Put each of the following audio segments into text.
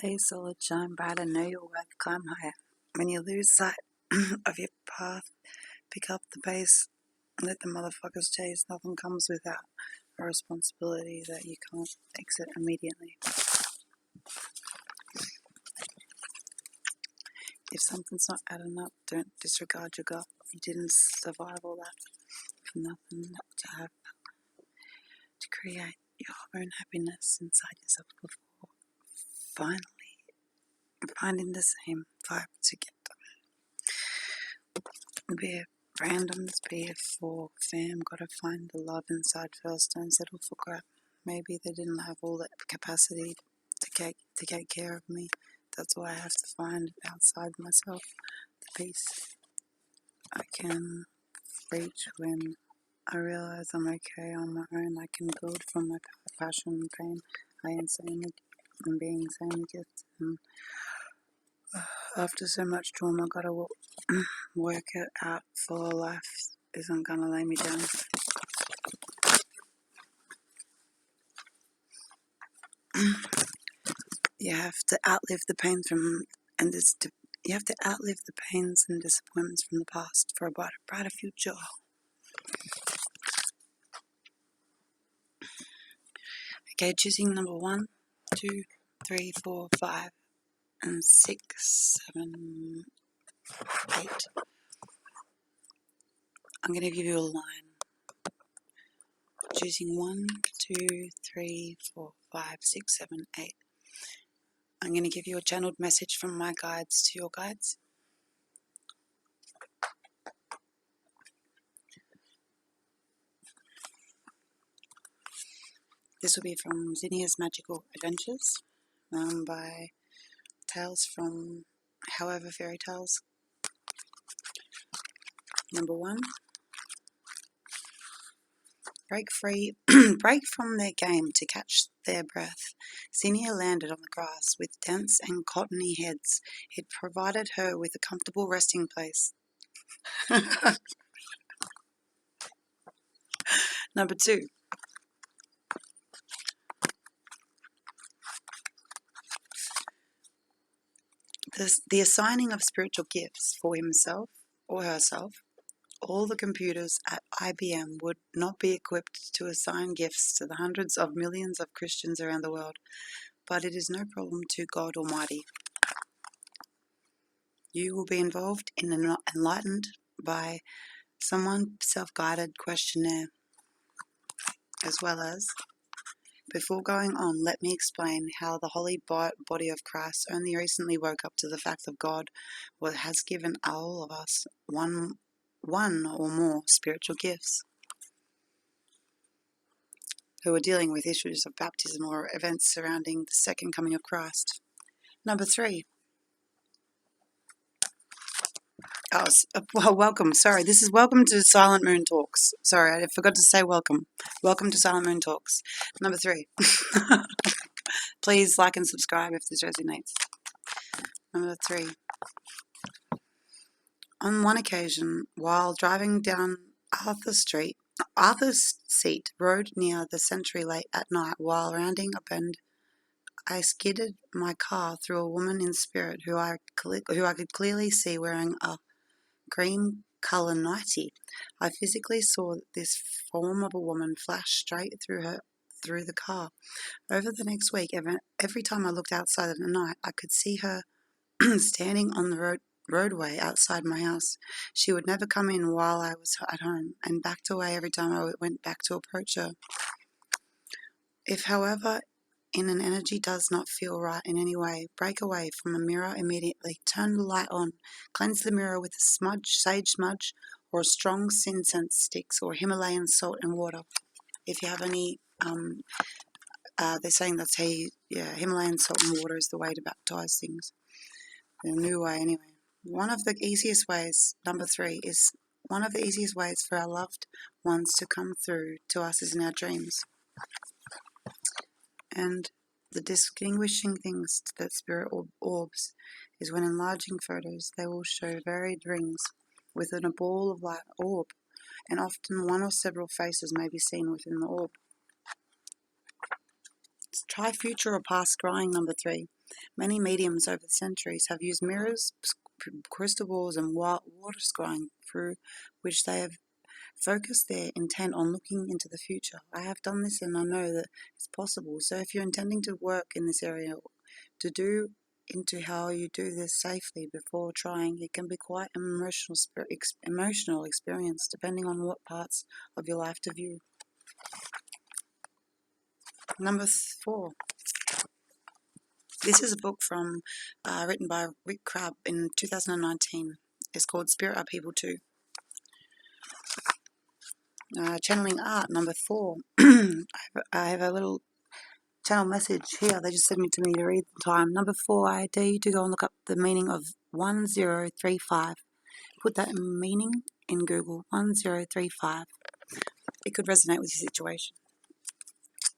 Stay solid, shine brighter, know your worth, climb higher. When you lose sight of your path, pick up the pace, let the motherfuckers chase. Nothing comes without a responsibility that you can't exit immediately. If something's not adding up, don't disregard your gut. You didn't survive all that for nothing to have to create your own happiness inside yourself before finally finding the same vibe together. Be it randoms, be it for fam, gotta find the love inside first, don't settle for crap. Maybe they didn't have all that capacity to take care of me. That's why I have to find it outside myself, the peace I can reach when I realize I'm okay on my own. I can build from my passion and pain. I am being insanely gifted. And after so much trauma, gotta work it out for life isn't gonna lay me down. You have to outlive the pain you have to outlive the pains and disappointments from the past for a brighter future. Okay, choosing number 1, 2, 3, 4, 5, and 6, 7, 8. I'm going to give you a line. Choosing 1, 2, 3, 4, 5, 6, 7, 8. I'm going to give you a channeled message from my guides to your guides. This will be from Zinnia's Magical Adventures, by Tales from However Fairy Tales. Number 1. Break free, break from their game to catch their breath. Zinnia landed on the grass with dense and cottony heads. It provided her with a comfortable resting place. Number 2. The assigning of spiritual gifts for himself or herself. All the computers at IBM would not be equipped to assign gifts to the hundreds of millions of Christians around the world, but it is no problem to God Almighty. You will be involved in an enlightened by someone self-guided questionnaire, as well as, before going on, let me explain how the holy body of Christ only recently woke up to the fact that God has given all of us one or more spiritual gifts, who are dealing with issues of baptism or events surrounding the second coming of Christ. Number 3. Welcome. Sorry, this is welcome to Silent Moon Talks. Sorry, I forgot to say welcome. Welcome to Silent Moon Talks. Number 3. Please like and subscribe if this resonates. Number 3. On one occasion, while driving down Arthur's Seat Road near the Century late at night, while rounding a bend, I skidded my car through a woman in spirit who I could clearly see wearing a cream colour nightie. I physically saw this form of a woman flash straight through the car. Over the next week, every time I looked outside at night, I could see her standing on the roadway outside my house. She would never come in while I was at home, and backed away every time I went back to approach her. If, however, in an energy does not feel right in any way, break away from a mirror immediately. Turn the light on. Cleanse the mirror with a sage smudge, or a strong incense sticks, or Himalayan salt and water. If you have any, they're saying that's Himalayan salt and water is the way to baptize things. The new way, anyway. One of the easiest ways, number 3, is one of the easiest ways for our loved ones to come through to us is in our dreams. And the distinguishing things that spirit orbs is when enlarging photos, they will show varied rings within a ball of light orb, and often one or several faces may be seen within the orb. Try future or past scrying, number 3. Many mediums over the centuries have used mirrors, crystal balls, and water scrying through which they have focused their intent on looking into the future. I have done this and I know that it's possible. So if you're intending to work in this area, to do into how you do this safely before trying, it can be quite an emotional experience depending on what parts of your life to view. Number 4. This is a book written by Rick Crabb in 2019. It's called Spirit Are People Too. Channeling Art, number 4. I have a little channel message here. They just sent me to me to read the time. Number 4, I dare you to go and look up the meaning of 1035. Put that meaning in Google, 1035. It could resonate with your situation.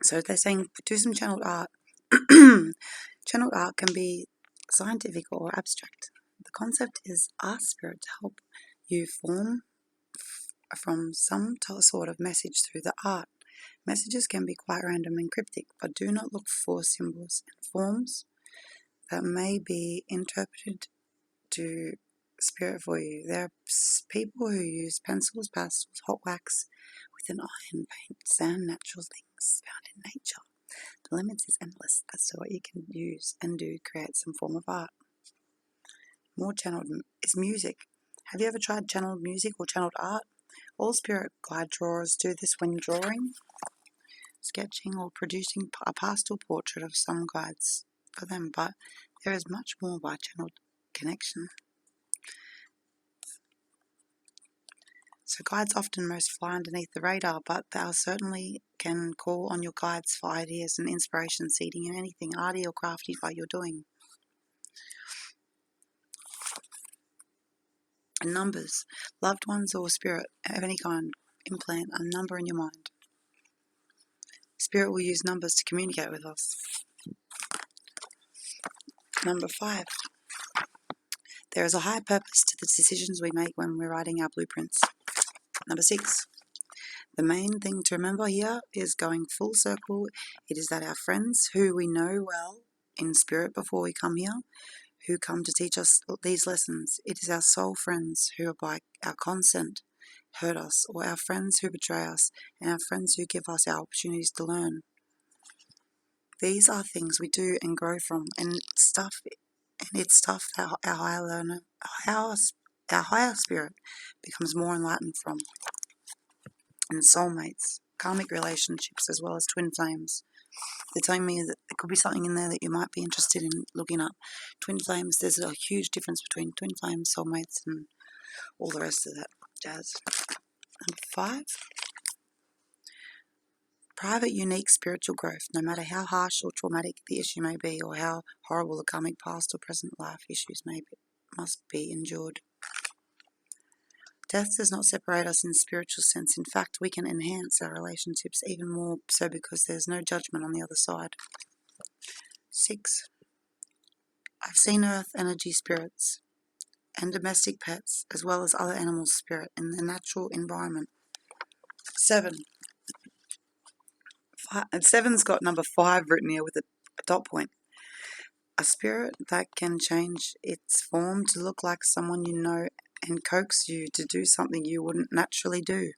So they're saying do some channeled art. Channeled art can be scientific or abstract. The concept is ask spirit to help you form from some sort of message through the art. Messages can be quite random and cryptic, but do not look for symbols and forms that may be interpreted to spirit for you. There are people who use pencils, pastels, hot wax with an iron paint, sand, natural things found in nature. The limits is endless as to what you can use and do create some form of art. More channeled is music. Have you ever tried channeled music or channeled art? All spirit guide drawers do this when drawing, sketching, or producing a pastel portrait of some guides for them, but there is much more by channeled connection. So guides often most fly underneath the radar, but they certainly can call on your guides for ideas and inspiration seeding in anything arty or crafty that you're doing. And numbers. Loved ones or spirit of any kind, implant a number in your mind. Spirit will use numbers to communicate with us. Number 5. There is a higher purpose to the decisions we make when we're writing our blueprints. Number 6. The main thing to remember here is going full circle. It is that our friends who we know well in spirit before we come here, who come to teach us these lessons, it is our soul friends who by our consent hurt us, or our friends who betray us, and our friends who give us our opportunities to learn. These are things we do and grow from, and it's stuff that our higher spirit becomes more enlightened from. And soulmates, karmic relationships, as well as twin flames. They're telling me that there could be something in there that you might be interested in looking up. Twin flames, there's a huge difference between twin flames, soulmates, and all the rest of that jazz. Number 5. Private, unique spiritual growth, no matter how harsh or traumatic the issue may be, or how horrible the karmic past or present life issues must be endured. Death does not separate us in spiritual sense. In fact, we can enhance our relationships even more so because there's no judgment on the other side. 6. I've seen earth energy spirits and domestic pets, as well as other animals' spirit in the natural environment. 7. And 7's got number 5 written here with a dot point. A spirit that can change its form to look like someone you know and coax you to do something you wouldn't naturally do.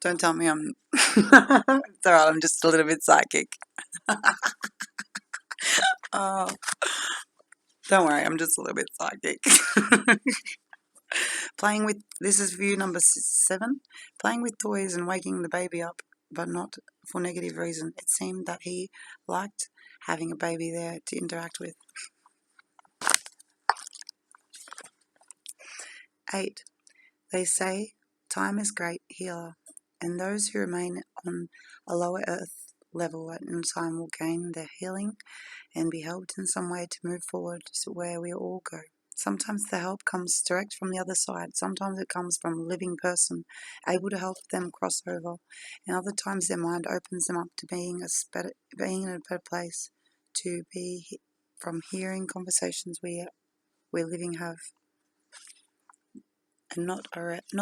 Don't tell me I'm... It's alright, I'm just a little bit psychic. Oh, don't worry, I'm just a little bit psychic. Playing with... This is view number 7. Playing with toys and waking the baby up, but not for negative reason. It seemed that he liked having a baby there to interact with. 8. They say time is great healer, and those who remain on a lower earth level at any time will gain their healing and be helped in some way to move forward to where we all go. Sometimes the help comes direct from the other side. Sometimes it comes from a living person, able to help them cross over. And other times their mind opens them up to being in a better place, to be from hearing conversations we're living have. And not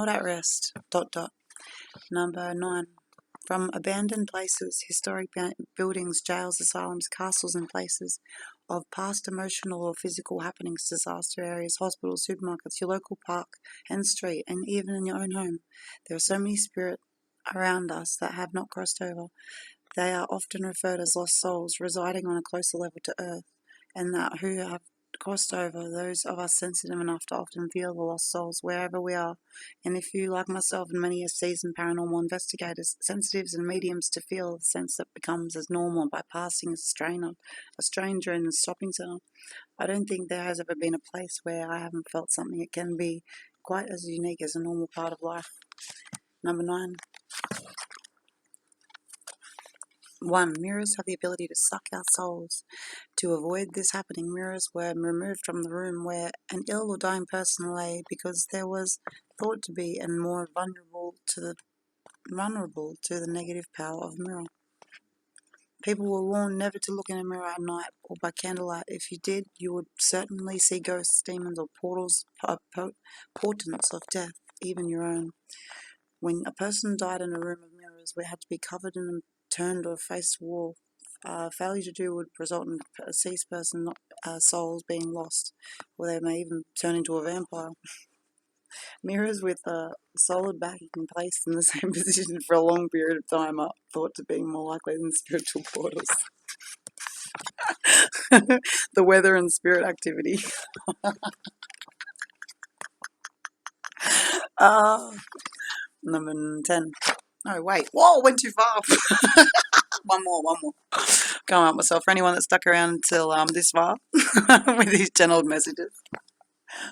at rest. Number 9. From abandoned places, historic buildings, jails, asylums, castles, and places of past emotional or physical happenings, disaster areas, hospitals, supermarkets, your local park and street, and even in your own home. There are so many spirits around us that have not crossed over. They are often referred as lost souls residing on a closer level to Earth, and that who have crossed over, those of us sensitive enough to often feel the lost souls wherever we are. And if you, like myself and many seasoned paranormal investigators, sensitives and mediums, to feel the sense that becomes as normal by passing a stranger in a shopping centre, I don't think there has ever been a place where I haven't felt something. It can be quite as unique as a normal part of life. Number 9. 1. Mirrors have the ability to suck our souls. To avoid this happening, mirrors were removed from the room where an ill or dying person lay because there was thought to be and more vulnerable to the negative power of mirror. People were warned never to look in a mirror at night or by candlelight. If you did, you would certainly see ghosts, demons, or portents of death, even your own. When a person died in a room of mirrors, we had to be covered and turned or faced the wall. Failure to do would result in a deceased person's souls being lost, or they may even turn into a vampire. Mirrors with a solid backing placed in the same position for a long period of time are thought to be more likely than spiritual portals. The weather and spirit activity. Number 10. No, wait. Whoa, went too far. One more. Can't help myself. For anyone that stuck around until this far with these channeled messages,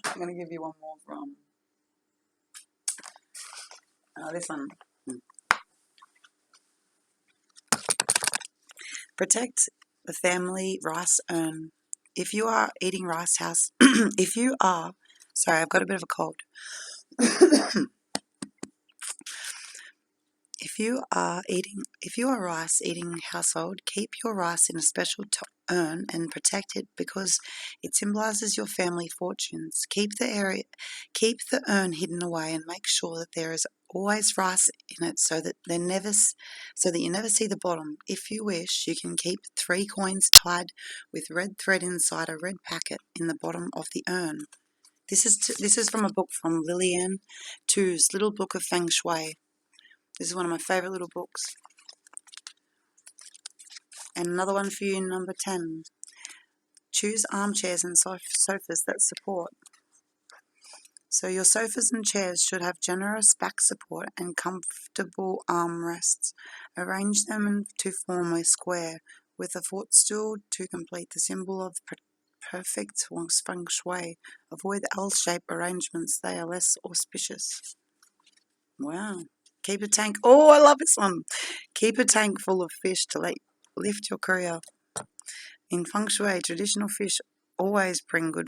I'm going to give you one more from this one. Protect the family rice urn. If you are eating rice house, sorry, I've got a bit of a cold. If you are rice eating household, keep your rice in a special urn and protect it because it symbolizes your family fortunes. Keep the urn hidden away and make sure that there is always rice in it so that you never see the bottom. If you wish, you can keep 3 coins tied with red thread inside a red packet in the bottom of the urn. This is from a book from Lillian Tu's Little Book of Feng Shui. This is one of my favourite little books. And another one for you, number 10. Choose armchairs and sofas that support. So your sofas and chairs should have generous back support and comfortable armrests. Arrange them to form a square with a footstool to complete the symbol of perfect feng shui. Avoid L-shaped arrangements. They are less auspicious. Wow. Keep a tank. Oh, I love this one. Keep a tank full of fish to lift your career. In feng shui, traditional fish always bring good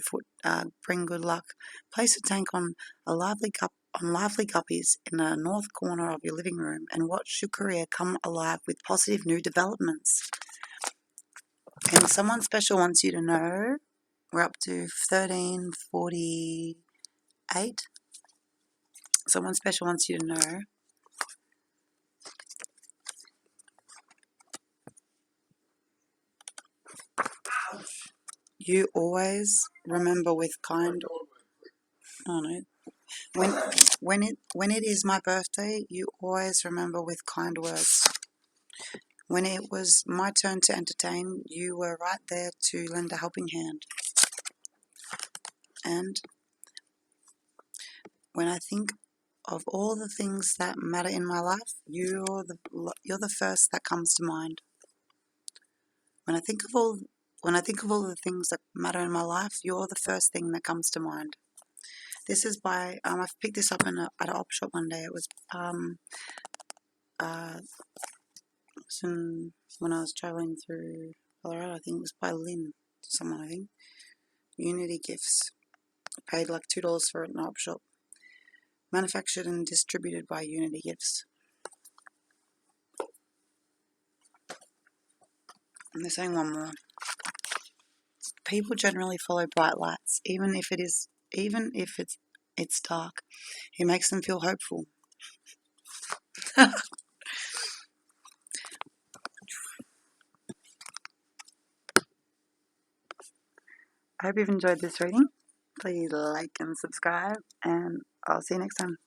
luck. Place a tank on lively guppies in the north corner of your living room and watch your career come alive with positive new developments. And someone special wants you to know, we're up to 13:48. Someone special wants you to know you always remember with kind. Oh no. When it is my birthday, you always remember with kind words. When it was my turn to entertain, you were right there to lend a helping hand. And when I think of all the things that matter in my life, you're the first that comes to mind. When I think of all the things that matter in my life, you're the first thing that comes to mind. This is by I picked this up at an op shop one day. It was when I was traveling through Colorado. I think it was by Lynn, someone I think. Unity Gifts. I paid like $2 for it in an op shop. Manufactured and distributed by Unity Gifts. And they're saying one more. People generally follow bright lights, even if it's dark. It makes them feel hopeful. I hope you've enjoyed this reading. Please like and subscribe, and I'll see you next time.